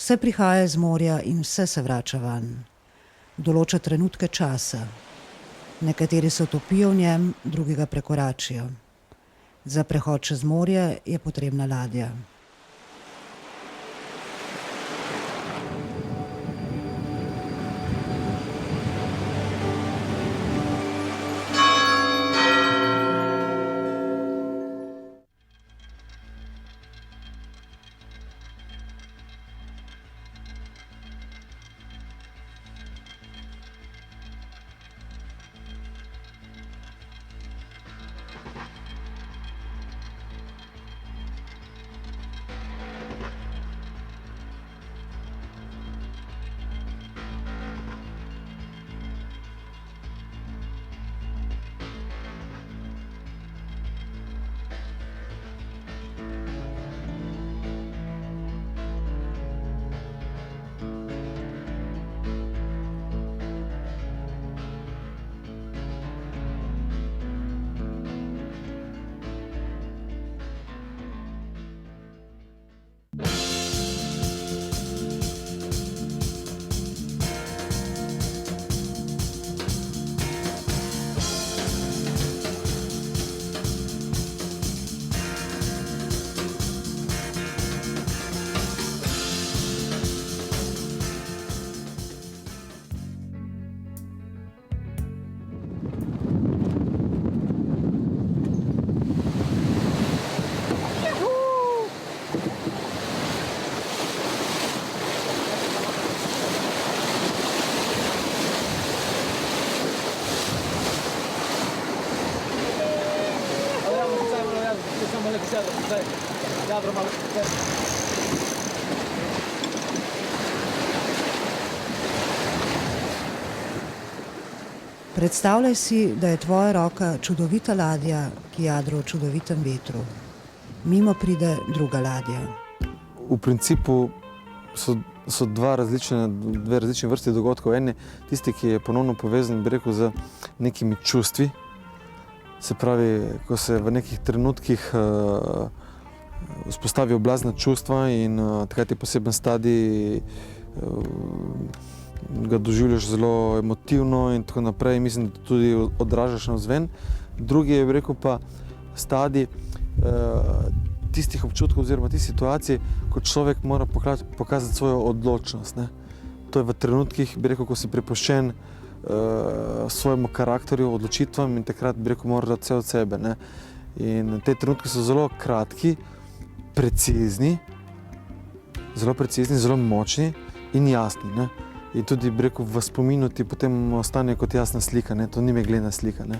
Vse prihaja z morja in vse se vrača van. Določa trenutke časa. Nekateri se utopijo v njem, drugi ga prekoračijo. Za prehod čez morje je potrebna ladja. Predstavljaj si, da je tvoja roka čudovita ladja, ki jadra v čudovitem vetru. Mimo pride druga ladja. V principu so dve različni vrsti dogodkov. En je tisti, ki je ponovno povezan, bi rekel, z nekimi čustvi. Se pravi, ko se v nekih trenutkih vzpostavijo blazna čustva in takrat je poseben stadij, ga doživljaš zelo emotivno in tako naprej. Mislim, da tudi odražaš navzven. Drugi je, bi rekel, pa stadij tistih občutkov oziroma tistih situacij, ko človek mora pokazati svojo odločnost. Ne. To je v trenutkih, bi rekel, ko si prepuščen svojemu karakterju, odločitvam in takrat, bi rekel, mora dati vse od sebe. Ne. In te trenutki so zelo kratki, precizni, zelo močni in jasni. Ne. In tudi, bi rekel, v spominu ti potem ostane kot jasna slika, ne. To ni meglena slika. Ne.